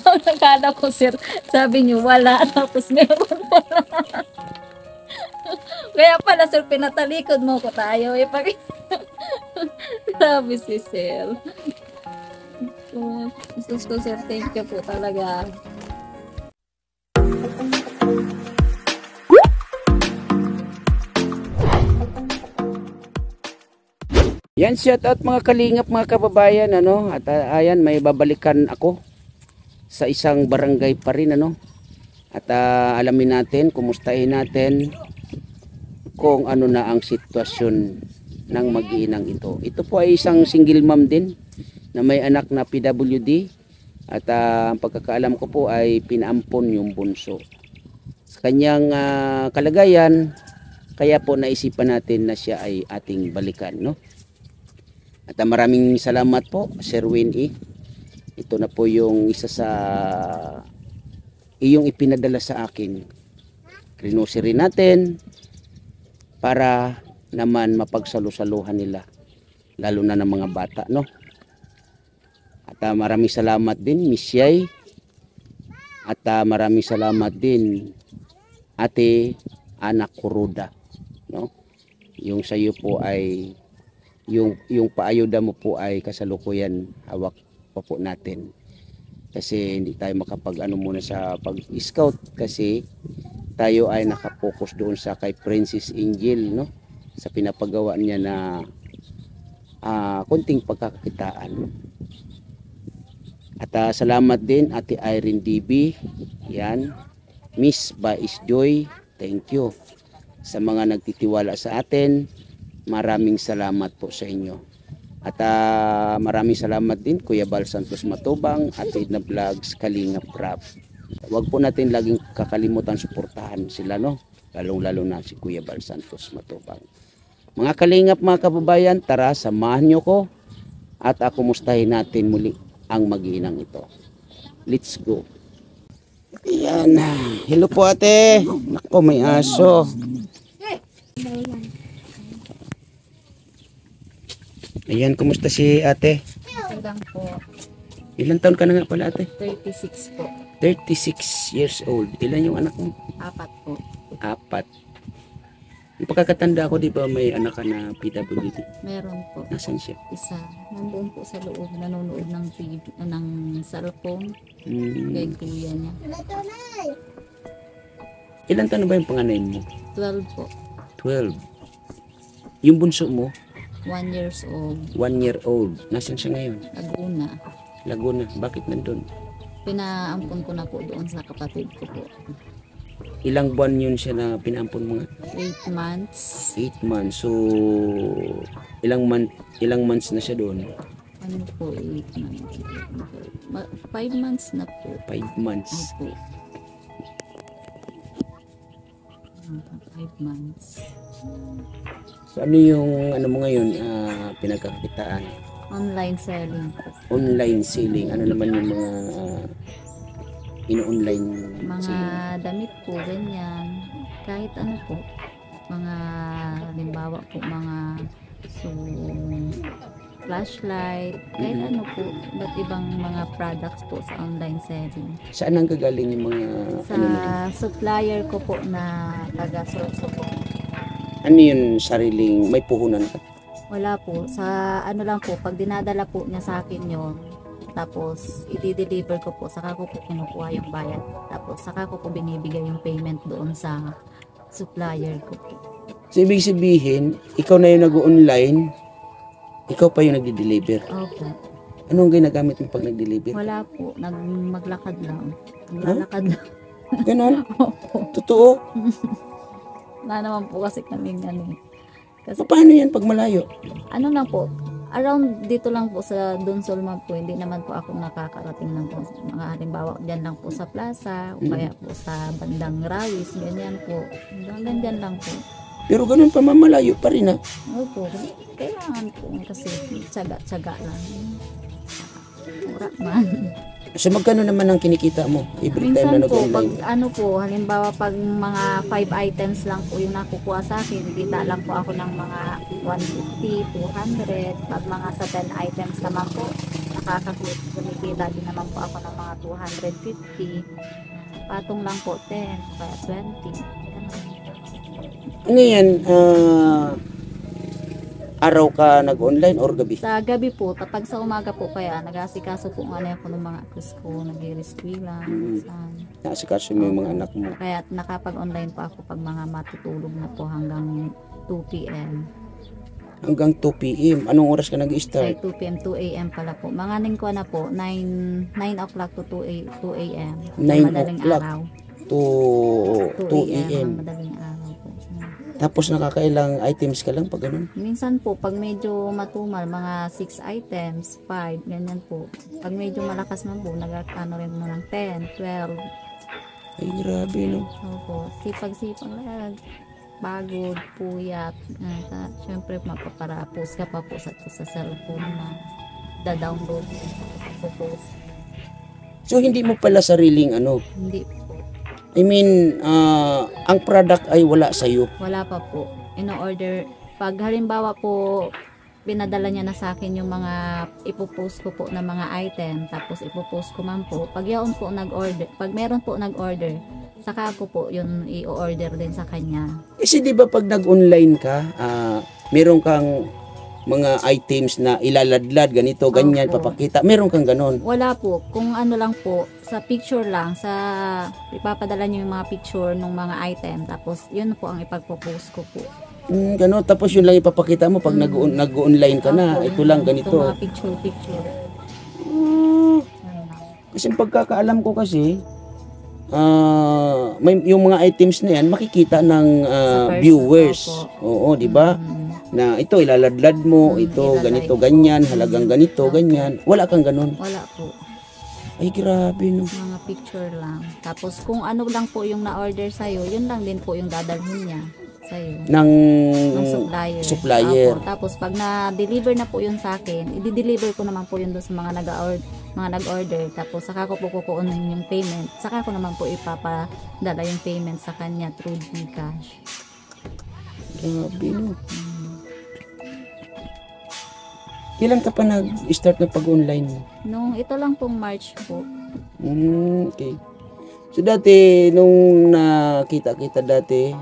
Pag nakala ko, sir, sabi niyo wala, tapos meron pala. Kaya pala, sir, pinatalikod mo ko tayo. Grabe si sir. So, gusto ko, sir, thank you po talaga. Yan, shout out mga kalingap, mga kababayan, ano, at ayan, may babalikan ako sa isang barangay pa rin, ano, at alamin natin, kumustahin natin kung ano na ang sitwasyon ng mag-iinang ito. Ito po ay isang single mom din na may anak na PWD, at ang pagkakaalam ko po ay pinaampon yung bunso. Sa kanyang kalagayan, kaya po naisipan natin na siya ay ating balikan, no? At maraming salamat po, Sir Winnie. Ito na po yung isa sa iyong ipinadala sa akin. Grocery natin para naman mapagsalusaluhan nila, lalo na ng mga bata, no? At maraming salamat din, Miss Yay. At maraming salamat din, Ate Anak Kuruda, no? Yung sa iyo po ay yung paayuda mo po ay kasalukuyan hawak pa po natin, kasi hindi tayo makapag muna sa pag-scout kasi tayo ay nakapokus doon sa kay Princess Angel, no, sa pinapagawa niya na konting pagkakakitaan. At salamat din Ate Irene DB, yan, Miss Bais Joy, thank you sa mga nagtitiwala sa atin. Maraming salamat po sa inyo. At maraming salamat din Kuya Bal Santos Matubang at Edna Vlogs, Kalingap Rap. Huwag po natin laging kakalimutan suportahan sila, no? Lalong-lalo na si Kuya Bal Santos Matubang. Mga kalingap, mga kababayan, tara samahan nyo ko at kumustahin natin muli ang mag-iinang ito. Let's go. Ayan. Hello po ate. Nako, may aso. Ayan, kumusta si ate? Okay lang po. Ilan taon ka na nga pala ate? 36 po. 36 years old. Ilan yung anak mo? 4 po. 4. Yung pagkakatanda ko, di ba may anak ka na PWD? Meron po. Nasaan siya? Isa. Nandun po sa loob. Nanonood ng TV, ng cellphone. Hmm. Kay kuya niya. Ilan taon na ba yung panganay mo? 12 po. 12. Yung bunso mo? 1 years old. 1 year old. Nasaan siya ngayon? Laguna. Laguna. Bakit nandun? Pinaampon ko na po doon sa kapatid ko po. Ilang buwan yun siya na pinaampon mo nga? 8 months. 8 months. So, ilang months na siya doon? Ano po, 8 months. 5 months na po. 5 months. Opo. 5 months. So, ano yung mo ngayon, pinagkakitaan? Online selling po. Online selling. Ano naman yung mga ino-online Mga selling? damit po, ganyan. Kahit ano po. Mga, halimbawa po, mga flashlight. Kahit ano po. Ba't ibang mga products po sa online selling. Saan ang gagaling yung mga Sa supplier ko po na taga-Sorso po. ano yun, sariling may puhunan ka? Wala po. Sa ano lang po, pag dinadala po niya sa akin yun, tapos i-deliver ko po, saka ko po kinukuha yung bayad. Tapos saka ko po binibigay yung payment doon sa supplier ko po. So, ibig sabihin, ikaw na yung nag-online, ikaw pa yung nag-deliver. Opo. Anong ginagamit mo pag nag-deliver? Wala po. Maglakad lang. Naglalakad lang. Ganon? Opo. Totoo? Wala naman po kasi kaming ano. Kasi Paano yan pag malayo? ano lang po, around dito lang po sa Donsolman po, hindi naman po ako nakakarating ng mga halimbawa dyan lang po sa plaza, o kaya po sa bandang Rawis, ganyan po. Hanggang dyan lang po. Pero ganun pa, mamalayo pa rin ha. Opo, kailangan po kasi tsaga-tsaga lang. Mura man. So magkano naman ang kinikita mo every time na Minsan po, pag nag-online? ano po, halimbawa pag mga 5 items lang po yung nakukuha sa akin, kita lang po ako ng mga 150, 200. Pag mga sa 10 items naman po, kumikita din naman po ako ng mga 250. Patong lang po 10, kaya 20. Ganun. Ano yan? Araw ka nag-online or gabi? Sa gabi po, kapag sa umaga po kaya, nag-asikaso po nga na ako ng mga quiz ko, nag-i-rescue lang. Naasikaso mo yung mga anak mo. Kaya nakapag-online po ako pag mga matutulog na po hanggang 2 p.m. Hanggang 2 p.m. Anong oras ka Ay, nag-start? 2 p.m. 2 a.m. pala po. Mga ko na po, 9 o'clock to 2 a.m. 9 Madaling o'clock araw. to 2 2 a.m. a.m. ang madaling araw po. Tapos nakakailang items ka lang pag ganun? Minsan po, pag medyo matumal, mga 6 items, 5, ganyan po. Pag medyo malakas man po, nag-ano rin mo ng 10, 12. Ay, grabe, no? Opo, sipag-sipag lang. Pagod, puyat. Siyempre, mapaparapos ka pa po sa cellphone na da-download po. So, hindi mo pala sariling ano? Hindi po. I mean, ang product ay wala sa'yo. Wala pa po. Ino-order. Pag halimbawa po, pinadala niya na sa akin yung mga ipopost ko po na mga item, tapos ipopost ko man po. Pag yaon po nag-order, pag meron po nag-order, saka ako po yun i-order din sa kanya. Kasi di ba pag nag-online ka, meron kang mga items na ilaladlad, ganito, ganyan, Opo. papakita. Meron kang ganon. Wala po. Kung ano lang po, sa picture lang, ipapadala niyo yung mga picture ng mga item, tapos yun po ang ipagpo-post ko po. Gano'n, tapos yun lang ipapakita mo pag nag-online ka na. Opo, Ito lang, yung ganito. mga picture. Kasi pagkakaalam ko kasi, yung mga items na yan, makikita ng person, viewers. opo. Oo, di ba? Na ito, ilaladlad mo, ito, ilalike ganito, mo. ganyan, halagang ganito, ganyan. Wala kang ganon. Wala po. Ay, grabe, no? Mga picture lang. Tapos kung ano lang po yung na-order sa'yo, yun lang din po yung dadalhin niya sa'yo. Ng Supplier. Opo. Tapos pag na-deliver na po yun sa akin, i-deliver ko naman po yun doon sa mga nag-order. Tapos saka ko po kukuunin yung payment. Saka ko naman po ipapadala yung payment sa kanya through GCash. Grabe, no? Kailan ka pa nag-start na pag-online mo? Nung ito lang pong March po. Okay. So dati, nung nakita-kita dati,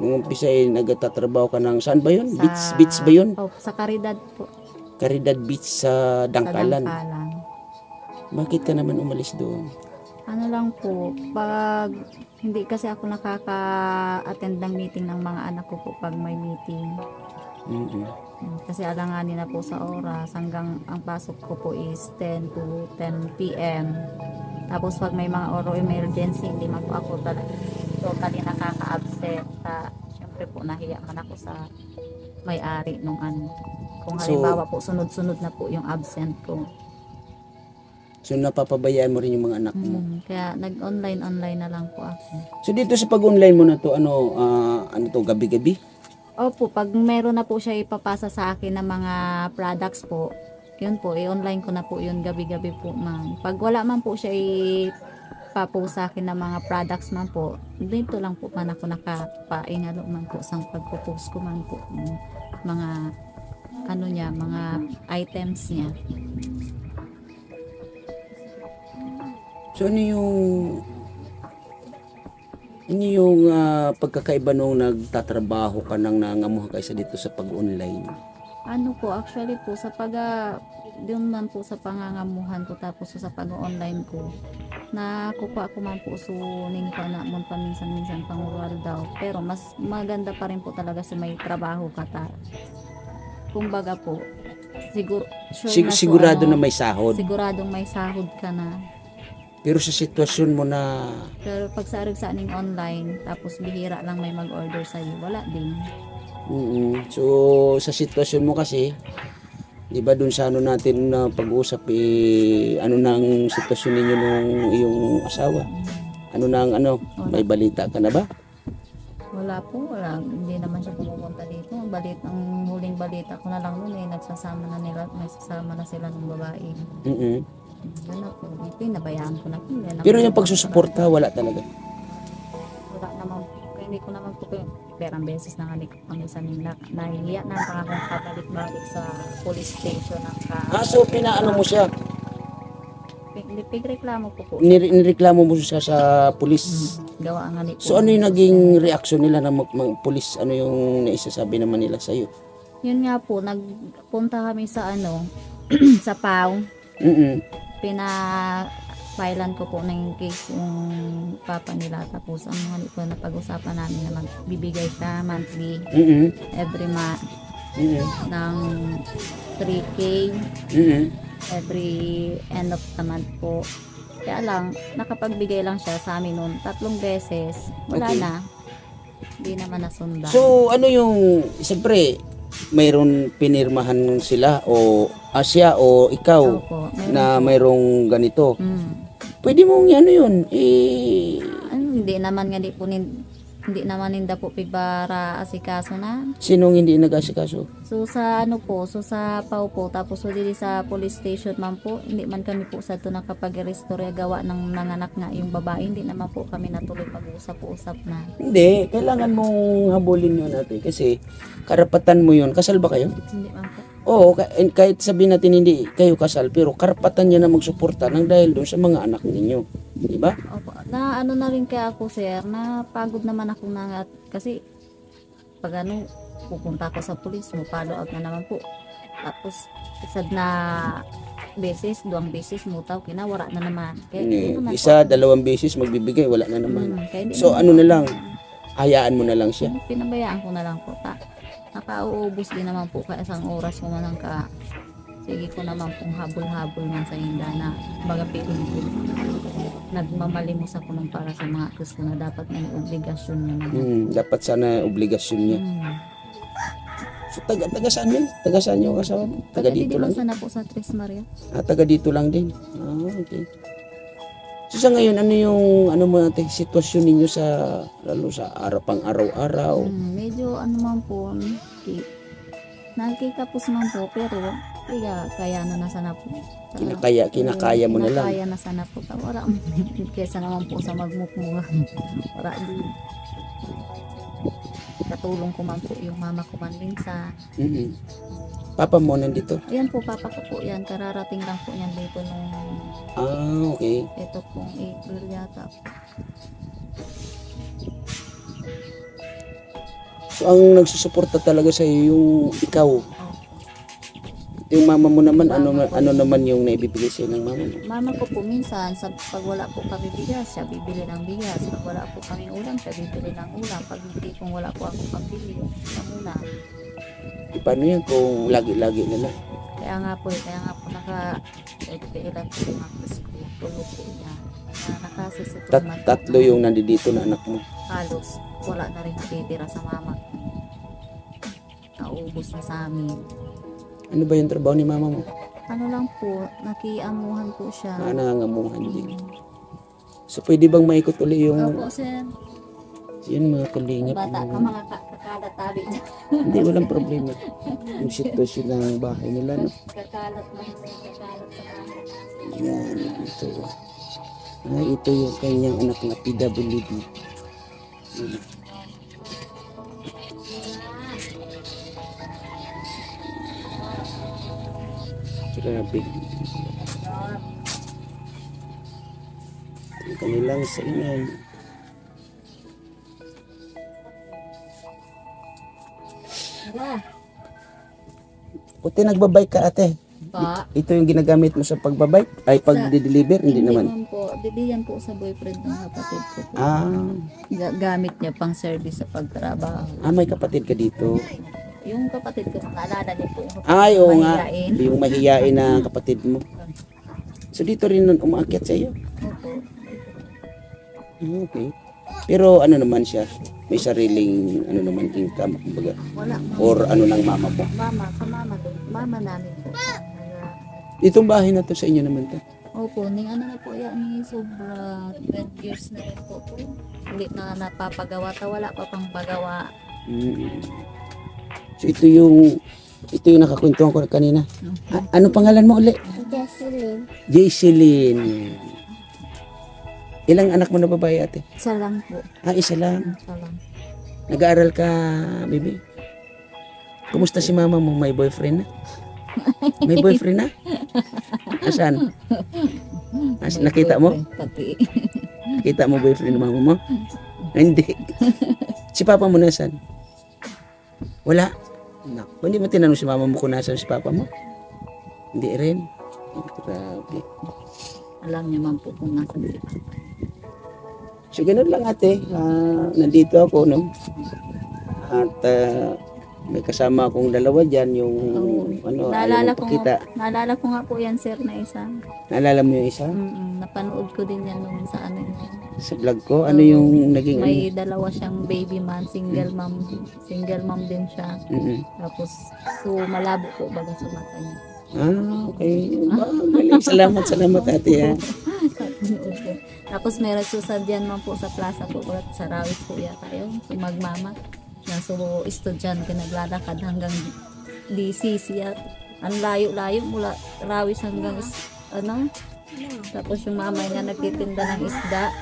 nung umpisa nagtatrabaho ka ng, saan ba yun? Beach ba yun? Oh, sa Caridad po. Caridad Beach sa Dangkalan. Sa Dangkalan. Bakit ka naman umalis doon? Ano lang po, pag hindi kasi ako nakaka-attend ng meeting ng mga anak ko po pag may meeting. Kasi alanganin na po sa oras hanggang ang pasok ko po is 10 to 10 p.m. Tapos pag may mga emergency, hindi man po ako totally nakaka-absent. Siyempre po nahiya man ako sa may-ari nung ano. Kung halimbawa po sunod-sunod na po yung absent ko. So napapabayaan mo rin yung mga anak mo. Kaya nag-online na lang po ako. So dito sa pag-online mo na to, ano to, gabi-gabi? Opo, pag meron na po siya ipapasa sa akin ng mga products po, yun po, i-online ko na po yun gabi-gabi po man. Pag wala man po siya ipapost sa akin ng mga products man po, dito lang po man ako nakapaingalo man po sa pagpo-post ko man po. Mga ano niya, mga items niya. So ano yung pagkakaiba nung nagtatrabaho ka nang nangamuha kaysa dito sa pag-online? Ano po, actually po, doon man po sa pangangamuhan ko tapos sa pag-online ko, nakukuha ko man po suning pa na mo paminsan-minsan pangural daw. Pero mas maganda pa rin po talaga sa may trabaho ka kumbaga po, Sigurado na may sahod. Siguradong may sahod ka na. Pero sa sitwasyon mo na... Pero pag sarag-saning online, tapos bihira lang may mag-order sa'yo, wala din. So, sa sitwasyon mo kasi, di ba dun sa ano natin na pag-uusap, ano nang sitwasyon ninyo nung iyong asawa? Ano nang may balita ka na ba? Wala po, wala. Hindi naman siya pumupunta dito. Ang huling balita ko na lang noon nagsasama na sila ng babae. Wala po. Pinabayaan ko na po. Pero yung pagsusuporta, wala talaga. Wala naman po. Hindi ko naman po perang beses na kami sa nila. Nahihiya na pa akong kabalik-balik sa police station ng So pinaano mo siya? Pigreklamo po po. Nireklamo mo siya sa pulis. Gawa nga ni po. So ano yung naging reaksyon nila ng pulis? Ano yung naisasabi naman nila sa iyo? Yun nga po, nagpunta kami sa sa PAW. Pina-filean ko po na yung case yung papa nila. Tapos ang mga po na pag-usapan namin na magbibigay siya monthly every month ng 3K every end of the month po. Kaya lang, nakapagbigay lang siya sa amin noon 3 beses. Wala na. Hindi naman nasundan. So ano yung, siyempre, mayroon pinirmahan sila o Asya o ikaw Opo, na mayroong ganito. Mm. Pwede mong ano yun, Hindi naman nga hindi naman ninda po para asikaso na. sinong hindi nag-asikaso? So sa sa PAW po, tapos so dili sa police station man po, hindi man kami po sa to nakapag-restore gawa ng nanganak nga yung babae, hindi naman po kami natuloy pag-usap-usap na. Hindi, kailangan mong habulin yun natin kasi karapatan mo yun. Kasal ba kayo? Hindi man po. Oo, kahit sabihin natin hindi kayo kasal, pero karapatan niya na magsuporta ng dahil doon sa mga anak ninyo. Di ba? Opo. Na na rin kaya ako sir, na pagod naman ako na kasi pag pupunta ako sa pulis, mo follow up na naman po. Tapos isad na beses, 2 beses mo taw kinawara na naman. Kaya naman Isa, 2 beses magbibigay, wala na naman. kaya So ano na lang, hayaan mo na lang siya. Pinabayaan ko na lang po. Nakauubos din naman po ka isang oras ko man ka. Sige ko naman pong habol-habol man sa hinda na baga piling ko. Nagmamalimos ako ng para sa mga akus ko na dapat may obligasyon niya naman. Dapat sana obligasyon niya. So taga saan yun? Taga saan yung asawa mo? Taga dito lang? Sana po sa Tres Maria. Taga dito lang din. Okay. So sa ngayon, ano yung mo natin sitwasyon ninyo sa lalo sa araw-araw? Medyo man po, nakikapos man po, pero kaya na sana po. Kinakaya mo na lang. Kinakaya na sana po. Wala, kesa naman po sa magmukmunga. Wala din. Katulong ko man po yung mama ko man minsan. Papa mo nandito? Ayan po, papa ko po yan. Kararating lang po niyan dito nung okay. ito pong April yata. So ang nagsusuporta talaga sa iyo yung ikaw. Yung mama mo naman, ano naman yung naibibigay sa'yo ng mama mo? Mama ko po minsan, pag wala po kami bigas, siya bibili ng bigas. Pag wala po kami ulam, siya bibili ng ulam. Pag hindi kung wala po ako pambili ng ulam. Paano yan kung lagi-lagi na lang? Kaya nga po naka-ilan po yung mga school. Tulog po niya. Nakasisito naman po. 3 yung nandito na anak mo. Halos, wala na rin natitira sa mama ko. Naubos na sa amin. Ano ba yung trabaho ni mama mo? Ano lang po, nakiamuhan po siya. Nangangamuhan din. So pwede bang maikot uli yung... Opo, sir. Yun mga kalingap. Bata ka mga kakadatabi niya. Hindi, walang problema. Yung sitwasyon ng bahay nila. No? Kakalat mo kakalat sa bahay. Yan, ito. Ito yung kanyang anak na PWD. Grabe. Yung kanilang saingan. Puti nagbabike ka ate. Pa? Ito yung ginagamit mo sa pagbabike? Ay pag-deliver? Hindi naman. Po. Didiyan po sa boyfriend ng kapatid ko po. Gamit niya pang service sa pagtrabaho. May kapatid ka dito. Yung kapatid ko, naalala niya po. Ay, oo nga. Yung mahihiyain na kapatid mo. So dito rin umaakyat sa iyo? Opo. Okay. Pero ano naman siya? May sariling naman income, kumbaga. Wala. Or ng mama po? Mama, sa mama doon. Mama namin po. Itong bahay na to sa inyo naman to? Opo, na po yan, ni sobra 20 years na rin po po. Hindi na napapagawa, wala pa pang pagawa. So ito yung nakakwentuhan ko kanina. Ano pangalan mo ulit? Jesseline. Jesseline. Ilang anak mo na babae ate? Isa lang po. Isa lang. Isa lang. Nag-aaral ka, baby? Kumusta si mama mo? May boyfriend na? May boyfriend na? Asan? Nakita mo? Pati. Nakita mo boyfriend ng mama mo? Hindi. Si papa mo nasan? Wala. Naku, hindi mo tinanong si mama mo kung nasan si papa mo? Hindi rin. Grabe. Alam niya man po kung nasa si Papa. So, ganun lang ate. Nandito ako, no? At may kasama akong dalawa dyan, yung Naalala ayaw ko, magpakita. naalala ko nga po yan, sir, na isa. Naalala mo yung isa? Napanood ko din yan nung sa ano yun. Sa vlog ko? Ano yung naging May dalawa siyang baby man, single mom din siya. Tapos, so malabo po baga sa mata niya. Okay. Galing. Salamat ate. Tapos may nagsusadyan man po sa plaza po, sa Rawis po yata yun, so magmama. So, estudyante naglalakad hanggang DCC at ang layo-layo mula Rawis hanggang tapos yung mama niya nagtitinda ng isda.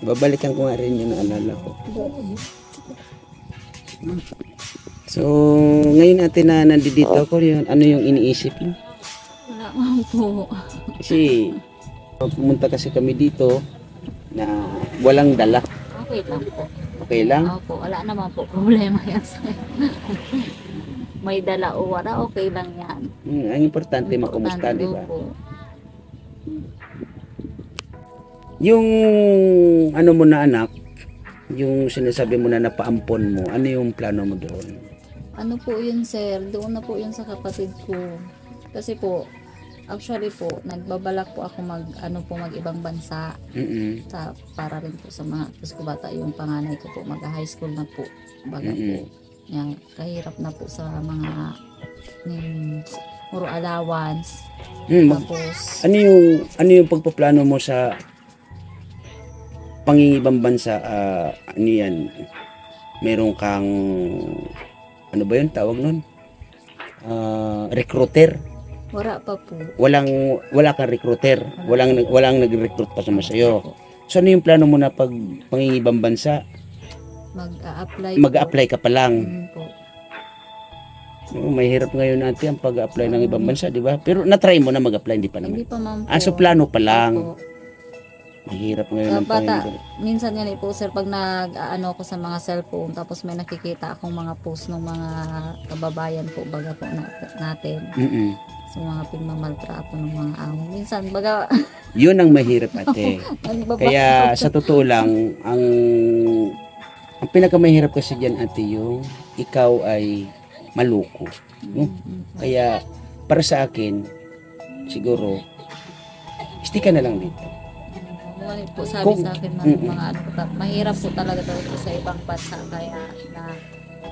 Babalikan ko nga rin yung naalala ko. So, ngayon ate na nandito ako, ano yung iniisip mo? Wala man po. Kasi, pumunta kasi kami dito na walang dala. Okay lang po. Okay lang? Opo, wala naman po problema yan sa'yo. May dala o wala, okay lang yan. Ang importante, makumusta, di ba? Po. Yung ano mo na anak, yung sinasabi mo na napaampon mo, ano yung plano mo doon? Ano po yun, sir? Doon na po yun sa kapatid ko. Kasi po, actually po, nagbabalak po ako mag-ibang bansa. Para rin po sa mga ko bata, yung panganay ko po, mag-high school na po. Baga po, yan, kahirap na po sa mga puro allowance. Tapos, ano yung pagpaplano mo sa pangingibang bansa? Ano yan? Meron kang ano ba yun tawag nun? Recruiter? wala pa po. Wala kang recruiter. Walang nag-recruit pa sa sa'yo. So ano yung plano mo na pag pangingibang bansa? Mag-a-apply ka pa lang. Po. May hirap ngayon natin ang pag-apply ng ibang bansa, di ba? Pero na-try mo na mag-apply, hindi pa naman. Hindi pa man po. So plano pa lang. Opo. Mahirap ngayon ang Bata, pangingibang. minsan yan po sir, pag nag-ano ko sa mga cellphone, tapos may nakikita akong mga post ng mga kababayan po, baga po natin. So mga pigmamaltrato ng mga amo. Minsan, baga... Yun ang mahirap ate. Kaya sa totoo lang, ang pinakamahirap kasi dyan ate yung ikaw ay maluko. No? Kaya para sa akin, siguro, stick ka na lang dito. Po, sabi sa akin mga mahirap po talaga daw po sa ibang bansa, kaya na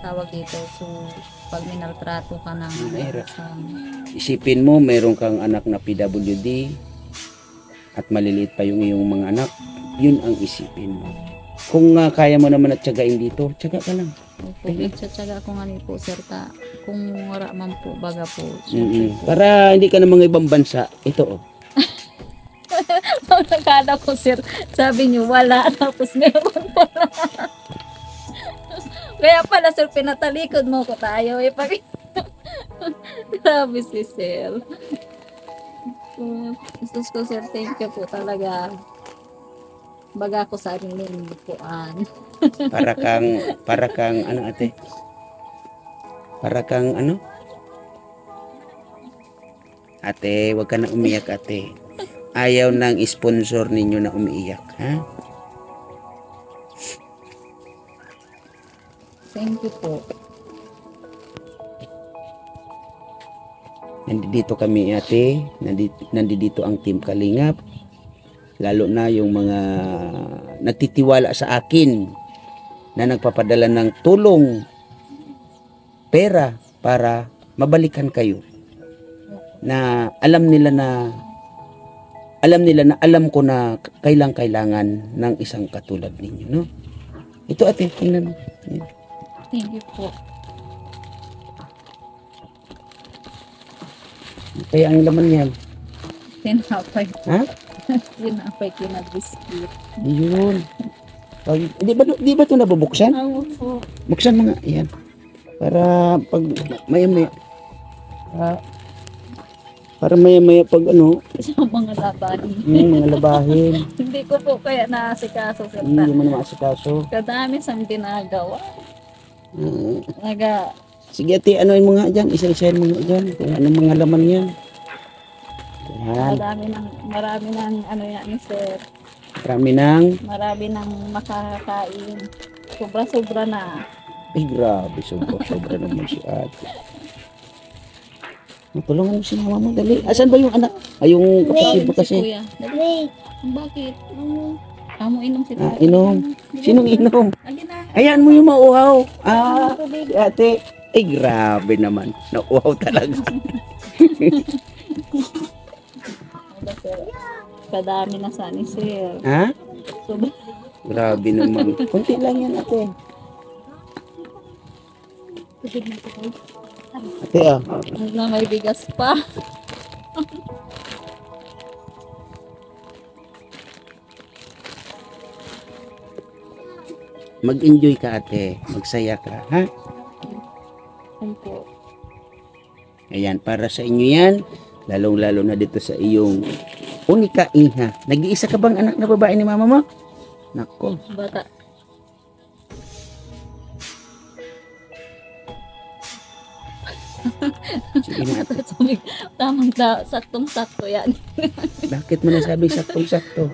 tawag dito. So pag minaltrato ka ng isipin mo, meron kang anak na PWD at maliliit pa yung iyong mga anak, yun ang isipin mo. Kung kaya mo naman at tiyagain dito, tiyaga ka lang. Opo, nagtsatsaga ko nga po sir, kung wala man po baga po. Para hindi ka na mga ibang bansa, ito Nakala ko sir, sabi niyo wala, tapos meron pala. Kaya pala sir, pinatalikod mo ko tayo. Grabe si sir. Isus ko sir, thank you po talaga. Baga ko sa aking nilikuan. para kang ano ate? Para kang ano? Ate, wag ka na umiyak ate. Ayaw ng sponsor ninyo na umiiyak, ha? Thank you po. Nandito kami ate, nandito ang Team Kalingap. Lalo na yung mga nagtitiwala sa akin na nagpapadala ng tulong, pera para mabalikan kayo. Na alam nila na alam ko na kailangan ng isang katulad ninyo, no? Ito ate, tingnan mo. Yan. Thank you po. Kaya ang laman niyan. Tinapay. Ha? Tinapay, kinabiscuit. Yun. Pag, di ba ito nabubuksan? Ako po. Buksan mga, yan. Para pag maya-maya, ah, para maya-maya pag ano, Sa mga labahin. mga labahin. Hindi ko po kaya naasikaso sir. Hindi mo na maasikaso. Kadami sang ginagawa. Ah, Naga, sige ate, ano yung mga dyan? Isa-isahin mo nga dyan. Kung anong mga laman yan. Yan. marami ng ano yan sir. Marami ng, Marami ng makakain. Sobra-sobra na. ay grabe, sobra naman si ate. Matulungan mo si mama mo, dali. Asan ba yung anak? Ay, yung kapatid mo Si kasi. kuya. Dali. Bakit? Kamu inom si Ah, inom. Sinong inom? Agi na. Ayan mo yung mauhaw. Ah, si ate. Ay, grabe naman. Nauhaw talaga. Wala, sir. Kadami na sa ni sir. Ha? Sobra. Grabe naman. Kunti lang yan, ate. Ate, ah. Na may bigas pa. Mag-enjoy ka, ate. Magsaya ka, ha? Yan po. Ayan, para sa inyo yan. Lalong-lalo na dito sa iyong unika iha. Nag-iisa ka bang anak na babae ni mama mo? Nako. Bata. Sige na, ate. Tamang saktong-sakto yan. Bakit mo nasabi saktong-sakto?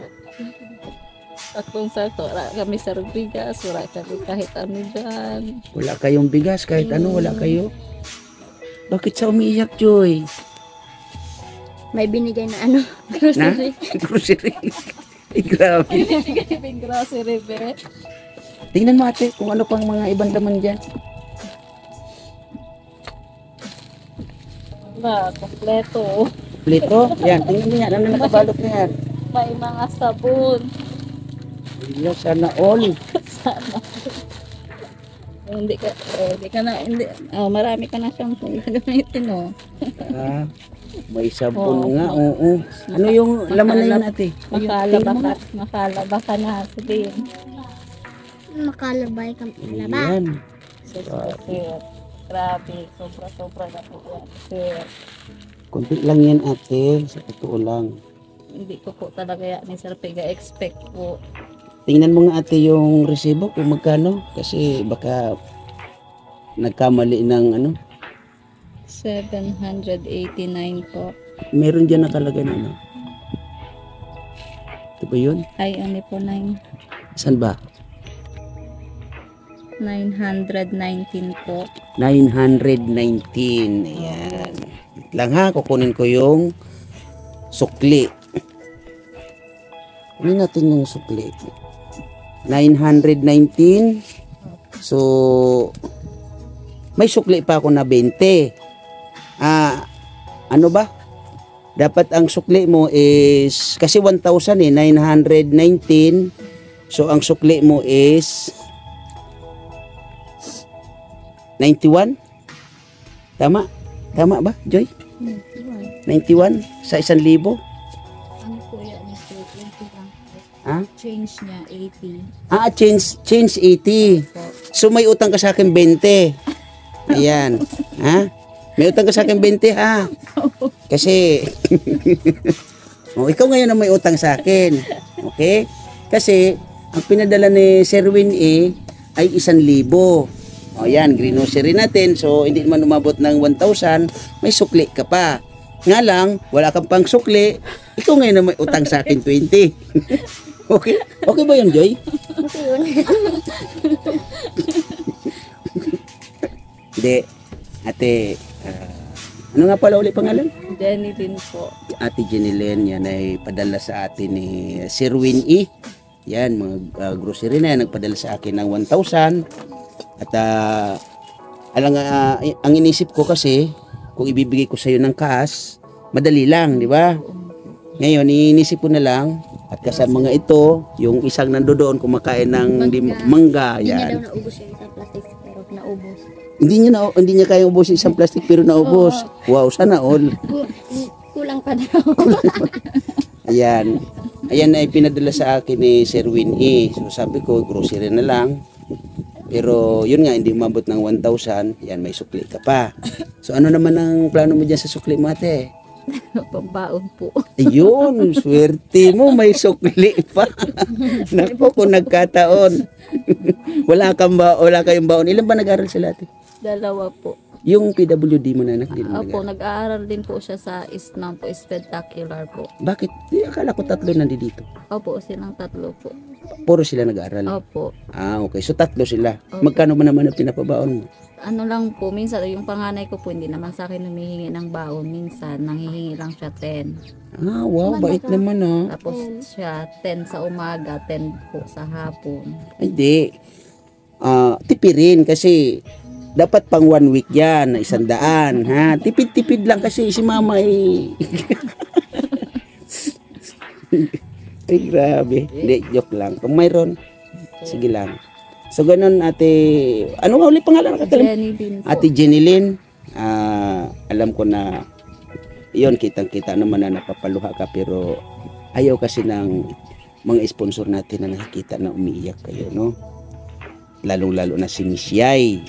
Saktong-sakto. Wala kami sa bigas. Wala kami kahit ano dyan. Wala kayong bigas, kahit ano, wala kayo. Bakit sa umiiyak, Joy? May binigay na ano, Na? grocery. Grocery. Ay, grabe. Binibigay ng grocery, be. Tingnan mo, ate, kung ano pang mga ibang laman dyan. Wala, kompleto. Plito. Yan, tingnan mo yan. Ano nakabalot na yan? May mga sabon. Ay, sana all. Sana. Hindi ka na, marami ka na siyang gagamitin, oh. Ah, may sabon Oo. nga, oo. Ano yung laman na yun, ate? Makalaba ka na, sabihin. Makalabay ka laba. Ayan. Sir. Grabe, sobra-sobra na po yan, sir. Kunti lang yan, ate. Sa totoo lang. Hindi ko po talaga yan ni Sir Pega expect po. Tingnan mo nga, ate, yung resibo kung magkano. Kasi baka nagkamali ng ano. 789 po. Meron dyan nakalagay na ano. Ito ba yun? Ay, ano po, Saan ba? 919 po. 919. Ayan. Wait lang ha, kukunin ko yung sukli. Kunin natin yung sukli. 919. So, may sukli pa ako na 20. Ano ba? Dapat ang sukli mo is, kasi 1,000 919. So, ang sukli mo is 91? Tama? Tama ba, Joy? 91 sa 1,000? Ano po yan? 20 lang po. Ha? Change niya, 80. Change 80. So may utang ka sa akin 20. Ayan. Ha? May utang ka sa akin 20 ha. Kasi ikaw ngayon ang may utang sa akin. Okay? Kasi ang pinadala ni Sir Win ay 1,000. O yan, grocery natin. So, hindi man umabot ng 1,000, may sukli ka pa. Nga lang, wala kang pang sukli, ikaw ngayon na may utang sa akin 20. Okay? Okay ba yun, Joy? Okay yun. Hindi. Ate, ano nga pala ulit pangalan? Jenny din po. Ate Jenilen, yan ay padala sa atin ni Sir Win Yan, mga grocery na yan, nagpadala sa akin ng 1,000. At ang inisip ko kasi, kung ibibigay ko sa iyo ng cash, madali lang, di ba? Ngayon, inisip ko na lang, at kasama mga ito, yung isang nandoon kumakain ng mangga, Hindi niya yan. daw naubos yung isang plastic pero naubos. Hindi niya kaya ubos isang plastic pero naubos. Wow, sana all. Kulang pa daw. Ayan. Ayan ay pinadala sa akin ni Sir Winnie. So sabi ko, grocery na lang. Pero yun nga, hindi umabot ng 1,000. Yan, may sukli ka pa. So ano naman ang plano mo dyan sa sukli mo, ate? Pambaon po. Ayun, swerte mo, may sukli pa. Naku, kung nagkataon. Wala kayong baon. Ilan ba nag-aral sila, ate? 2 po. Yung PWD mo na anak, di mo Opo, nag-aral. nag-aaral din po siya sa Islam po, spectacular po. Bakit? Akala ko 3 nandito. Opo, silang 3 po. Puro sila nag-aral. Opo. Ah, okay. So 3 sila. Opo. Magkano ba naman ang pinapabaon mo? Ano lang po, minsan yung panganay ko po hindi naman sa akin humihingi ng baon. Minsan, nanghihingi lang siya 10. Ah, wow, bait naman ah. Tapos siya 10 sa umaga, 10 po sa hapon. Ay, Hindi. Tipirin kasi dapat pang 1 week yan, 100. Ha? Tipid-tipid lang kasi si mama ay... Ay, grabe. Hindi, joke lang. Kung mayroon, sige lang. So, ganun, ate... Ano nga ulit pangalan? Jenny din po. Ate Jenilyn, alam ko na yon kitang-kita naman na napapaluha ka pero ayaw kasi ng mga sponsor natin na nakikita na umiiyak kayo, no? Lalong-lalo na si Miss Yay.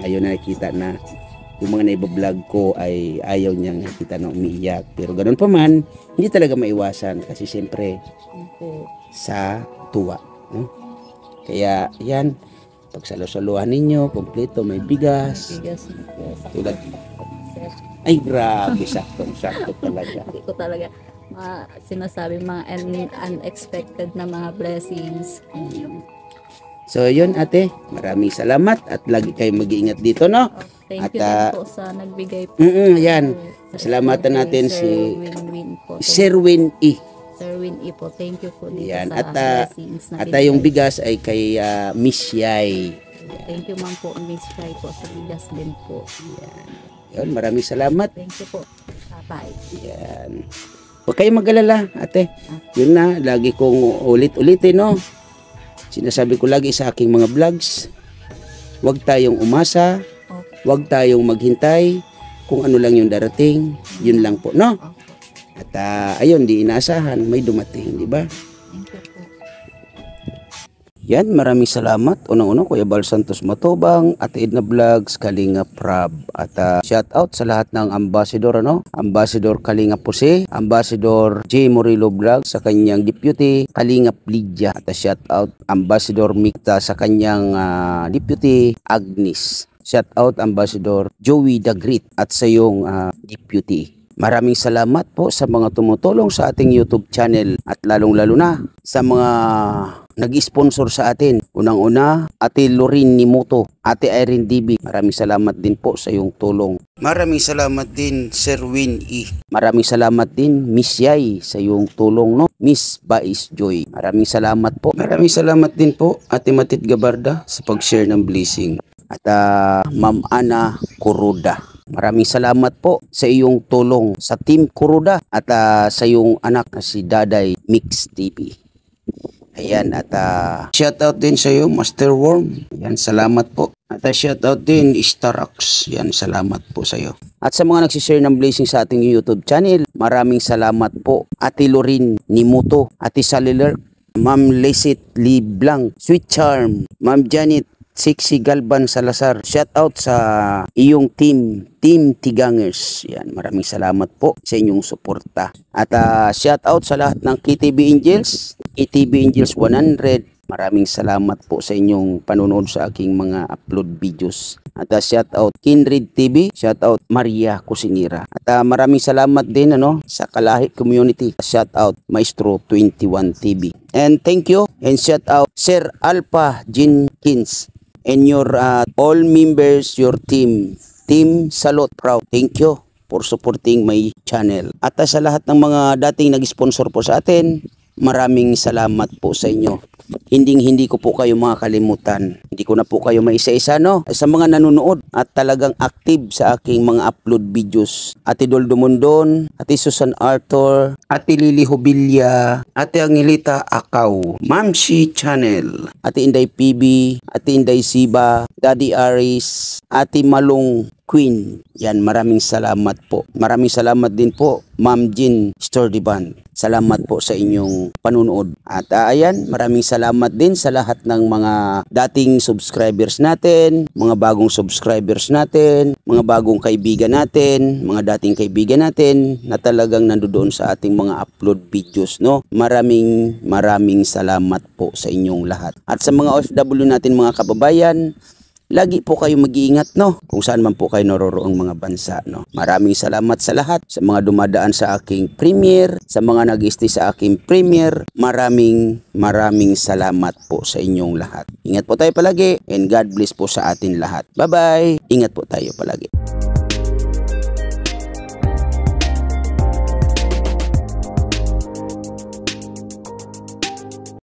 Ayaw na nakita na yung mga naibablog ko ay ayaw niyang nakita na umiiyak. Pero ganun pa man, hindi talaga maiwasan kasi siyempre Po. sa tuwa, no? Kaya yan, pagsalo-saluhan ninyo, kompleto, may bigas. Bigas na po. Tulad, ay grabe, sakto talaga. Hindi ko talaga sinasabi mga unexpected na mga blessings. So yun ate, maraming salamat at lagi kayong mag-iingat dito, no? Thank At, you din po sa nagbigay po. Yan, Sa salamatan kay natin Sir si Winwin po. Sherwin E. Sir Win E po, thank you po dito Yan, sa blessings na at yung binigay. bigas ay kay Miss Yay. Thank you ma'am po, Miss Shai po, sa bigas din po. Yun, maraming salamat. Thank you po. Bye. Yan. Huwag kayong mag-alala, ate. Yun na, lagi kong ulit-ulitin, no? Sinasabi ko lagi sa aking mga vlogs, huwag tayong umasa, Okay. huwag tayong maghintay, kung ano lang yung darating, yun lang po, no? Okay. At ayun, di inaasahan, may dumating, di ba? Thank you po. Yan, maraming salamat. Unang-unang Kuya Bal Santos Matubang, Ate Edna Vlogs, Kalinga Prab. At shout out sa lahat ng ambassador, ano? Ambassador Kalinga Pose, Ambassador J. Morillo Vlog sa kanyang deputy, Kalinga Lydia. At shout out Ambassador Mikta sa kanyang deputy, Agnes. Shout out Ambassador Joey the Great at sa iyong deputy. Maraming salamat po sa mga tumutulong sa ating YouTube channel at lalong-lalo na sa mga nag-sponsor sa atin. Unang-una, Ate Lorin Nimoto, Ate Irene DB. Maraming salamat din po sa iyong tulong. Maraming salamat din, Sir Win E. Maraming salamat din, Miss Yay, sa iyong tulong, no? Miss Bais Joy. Maraming salamat po. Maraming salamat din po, Ate Matit Gabarda, sa pag-share ng blessing. At Ma'am Ana Kuruda. Maraming salamat po sa iyong tulong sa Team Kuruda at sa iyong anak na si Daday Mix TV. Ayan, at shoutout din sa iyo, Master Worm. Yan, salamat po. At shoutout din, Starax. Yan, salamat po sa iyo. At sa mga nagsishare ng blessing sa ating YouTube channel, maraming salamat po. Ate Lorin Nimuto, Ate Saliler, Ma'am Lesit Liblang, Sweet Charm, Ma'am Janet Sexy Galban Salazar. Shout out sa iyong team Tigangers. Yan, maraming salamat po sa inyong suporta. At shout out sa lahat ng KTB Angels, KTB Angels 100. Maraming salamat po sa inyong panonood sa aking mga upload videos. At shout out Kindred TV, shout out Maria Cusinira. At maraming salamat din sa Kalahi Community. Shout out Maestro 21 TV. And thank you and shout out Sir Alpha Jenkins and your all members, your team Salot Proud. Thank you for supporting my channel. At sa lahat ng mga dating nag-sponsor po sa atin, maraming salamat po sa inyo. Hindi ko po kayo makakalimutan. Hindi ko na po kayo maisa-isa, no? Sa mga nanonood at talagang active sa aking mga upload videos. Ate Doldo Mondon, Ate Susan Arthur, Ate Lily Hobilla, Ate Angelita Akaw, Mamsi Channel, Ate Inday PB, Ate Inday Siba, Daddy Aris, Ate Malong Queen. Yan, maraming salamat po. Maraming salamat din po, Ma'am Jean Sturdyban. Salamat po sa inyong panunood. At ayan, maraming salamat din sa lahat ng mga dating subscribers natin, mga bagong subscribers natin, mga bagong kaibigan natin, mga dating kaibigan natin na talagang nandoon sa ating mga upload videos, no? Maraming salamat po sa inyong lahat. At sa mga OFW natin, mga kababayan, lagi po kayo mag-iingat, no? Kung saan man po kayo naroroong mga bansa, no? Maraming salamat sa lahat, sa mga dumadaan sa aking premiere, sa mga nag-stay sa aking premiere. Maraming salamat po sa inyong lahat. Ingat po tayo palagi and God bless po sa atin lahat. Bye-bye! Ingat po tayo palagi.